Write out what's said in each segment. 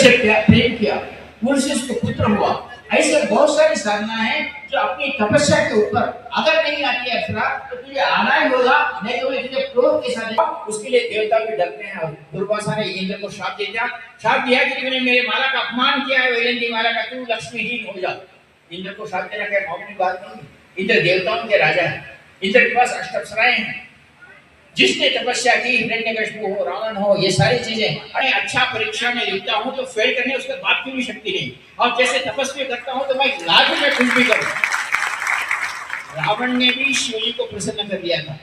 उससे प्रेम किया, उनसे उसको पुत्र हुआ। ऐसे बहुत सारी साधना है जो अपनी तपस्या के ऊपर अगर नहीं आती है अप्सरा तो तुझे आना ही होगा, नहीं तो तुझे क्रोध के साथ। उसके लिए देवता भी डरते हैं। और दुर्वासा ने इंद्र को श्राप दिया कि तूने मेरे माला का अपमान किया है, वैजयंती माला का, तू लक्ष्मीहीन हो जा। इंद्र को श्राप देना क्या मामूली बात नहीं। इंद्र देवताओं के राजा है, इंद्र के पास अष्ट अप्सराएं हैं। जिसने तपस्या की, हिरण्यकशिपु हो, रावण हो, ये सारी चीजें, अरे अच्छा परीक्षा में लिखता हूँ तो फेल करने उसके बाप की भी शक्ति नहीं, और जैसे तपस्या करता हूँ तो मैं लाख में कुछ भी करूँ। रावण ने भी शिव जी को प्रसन्न कर दिया था,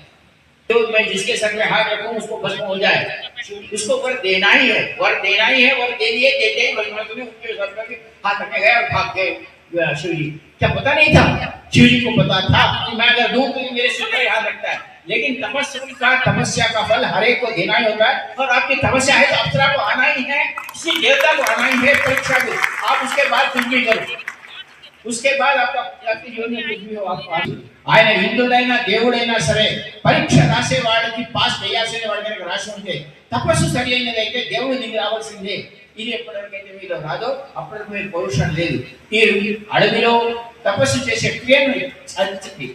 तो मैं जिसके सर में हाथ रखूं उसको भस्म हो जाए, उसको वर देना ही है, वर देना ही है। वर दे दिए, देते ही बलराम ने उनके सर पे हाथ रखने गए और भाग गए शिव जी। क्या पता नहीं था? शिव जी को पता था कि मैं अगर दूं तो मेरे सिर पर हाथ रखता है, लेकिन तपस्या का फल हर एक को देना ही होता है। और आपकी तपस्या है तो अप्सरा को आना ही है, किसी देवता को आना ही है परीक्षा को। आप उसके बाद कुछ भी करो, उसके बाद आपके जीवन में कुछ भी हो, आप ఆయన హిందుడైనా దేవుడైనా సరే పరీక్ష రాసేవాడికి పాస్ చేయాల్సిన వాడి కనుక రాసి ఉంటే తపస్సు సరి అయినదైతే దేవుడు దిగి రావాల్సిందే. ఇది ఎప్పటికైతే మీలో రాదో అప్పటికి మీరు పౌరుషం లేదు. మీరు అడవిలో తపస్సు చేసే క్రియను చదివి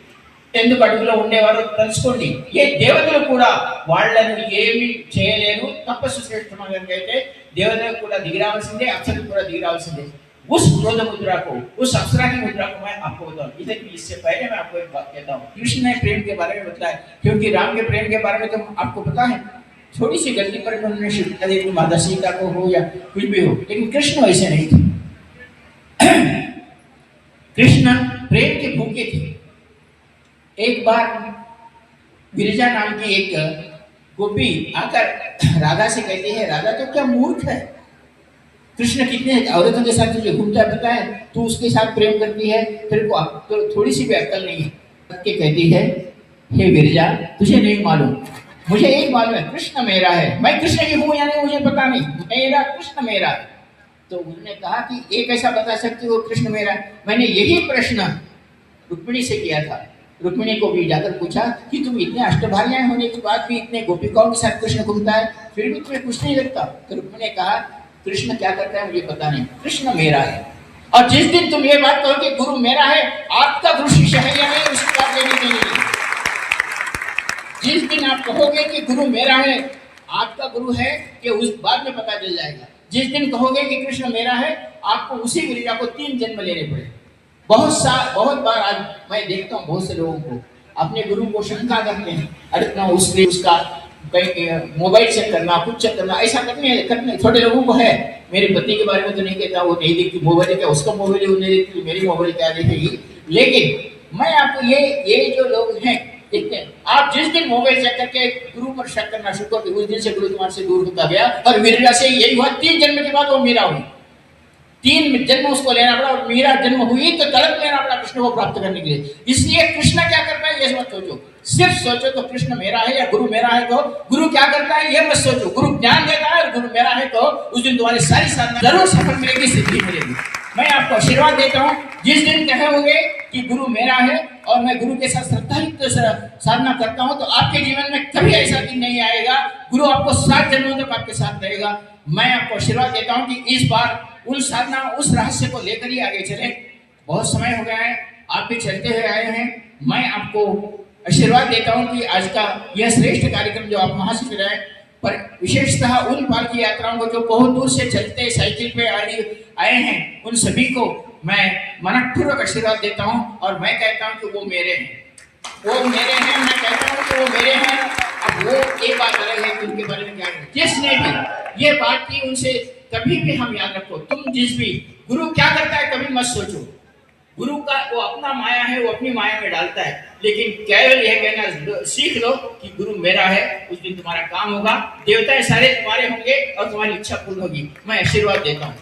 ఎందుకు అడవిలో ఉండేవారు తెలుసుకోండి. ఏ దేవతలు కూడా వాళ్ళను ఏమి చేయలేరు. తపస్సు శ్రేష్టమైనదైతే దేవతలకు కూడా దిగి రావాల్సిందే, అప్సరకు కూడా దిగి రావాల్సిందే. उस क्रोध मुद्रा को, उस अप्सरा की मुद्रा को मैं आपको बताऊं। इससे पहले मैं आपको एक बात कहता हूँ। कृष्ण ने प्रेम के बारे में बताया, क्योंकि राम के प्रेम के बारे में तो आपको पता है, थोड़ी सी गलती पर उन्होंने शिक्षा दी, माता सीता को हो या कुछ भी हो, लेकिन कृष्ण वैसे नहीं थे। कृष्ण प्रेम के भूखे थे। एक बार गिरिजा नाम की एक गोपी आकर राधा से कहती है, राधा तो क्या मूर्ख है, कृष्ण कितने औरतों के साथ तुझे घूमता पता है, तू उसके साथ प्रेम करती है, तेरे को तो थोड़ी सी भी अक्ल नहीं है। के कहती है, हे गिरिजा तुझे नहीं मालूम, मुझे एक मालूम है, कृष्ण मेरा है, मैं कृष्ण की हूँ या नहीं मुझे पता नहीं, मेरा कृष्ण मेरा है। तो उन्होंने कहा कि एक ऐसा बता सकती हो कृष्ण मेरा? मैंने यही प्रश्न रुक्मिणी से किया था। रुक्मिणी को भी जाकर पूछा कि तुम इतने अष्टभार्याएं होने के बाद भी इतने गोपिकाओं के साथ कृष्ण घूमता है, फिर भी तुम्हें कुछ नहीं लगता? तो रुक्मिणी ने कहा, कृष्ण क्या करता है मुझे पता नहीं, कृष्ण मेरा है। और जिस दिन तुम ये बात कहो कि गुरु मेरा है, आपका गुरु शिष्य है या नहीं उसकी बात लेनी चाहिए। जिस दिन आप कहोगे कि गुरु मेरा है, आपका गुरु है, कि उस बाद में पता चल जाएगा। जिस दिन कहोगे कि कृष्ण मेरा है, आपको उसी गिरिजा को 3 जन्म लेने पड़े। बहुत बार आज मैं देखता हूँ बहुत से लोगों को अपने गुरु को शंका करते हैं, अरे ना उसका कहीं मोबाइल चेक करना, कुछ चेक करना, ऐसा करने थोड़े लोगों को है। मेरे पति के बारे में तो नहीं कहता, वो नहीं देखती मोबाइल, क्या उसका मोबाइल वो नहीं देखती, मेरी मोबाइल क्या देखेगी। लेकिन मैं आपको ये जो लोग हैं, इतने आप जिस दिन मोबाइल चेक करके गुरु पर शक करना शुरू करते, उस दिन से गुरु तुम्हारे से दूर होता गया। और मीरा से यही हुआ, 3 जन्म के बाद वो मीरा हुई, 3 जन्म उसको लेना पड़ा, और मीरा जन्म हुई तो तड़प लेना पड़ा कृष्ण को प्राप्त करने के लिए। इसलिए कृष्ण क्या करता है ये मत सोचो, सिर्फ सोचो तो कृष्ण मेरा है या गुरु मेरा है। तो गुरु क्या करता है ये मत सोचो, गुरु ज्ञान देता है और गुरु मेरा है, तो उस दिन तुम्हारी सारी साधना जरूर सफल मिलेगी, सिद्धि मिलेगी। मैं आपको आशीर्वाद देता हूँ, जिस दिन कहोगे कि गुरु मेरा है और मैं गुरु के साथ श्रद्धायुक्त साधना करता हूँ, तो आपके जीवन में कभी ऐसा दिन नहीं आएगा। गुरु आपको 7 जन्मों तक आपके साथ रहेगा। मैं आपको आशीर्वाद देता हूँ कि इस बार उन साधना, उस रहस्य को लेकर ही आगे चले। बहुत समय हो गया है, आप भी चलते हुए आए हैं। मैं आपको आशीर्वाद देता हूं कि आज का यह श्रेष्ठ कार्यक्रम जो आप वहां से फिर आए, पर विशेषतः उन पालकी यात्राओं को जो बहुत दूर से चलते साइकिल पे आए हैं, उन सभी को मैं मनपूर्वक आशीर्वाद देता हूं। और मैं कहता हूं कि वो मेरे हैं, वो मेरे हैं, मैं कहता हूं कि वो मेरे हैं। अब वो एक बात अलग है कि उनके बारे में क्या है, जिसने भी ये बात की उनसे कभी भी हम याद रखो, तुम जिस भी गुरु क्या करता है कभी मत सोचो, गुरु का वो अपना माया है, वो अपनी माया में डालता है, लेकिन केवल यह कहना सीख लो कि गुरु मेरा है, उस दिन तुम्हारा काम होगा, देवताएं सारे तुम्हारे होंगे और तुम्हारी इच्छा पूर्ण होगी। मैं आशीर्वाद देता हूँ।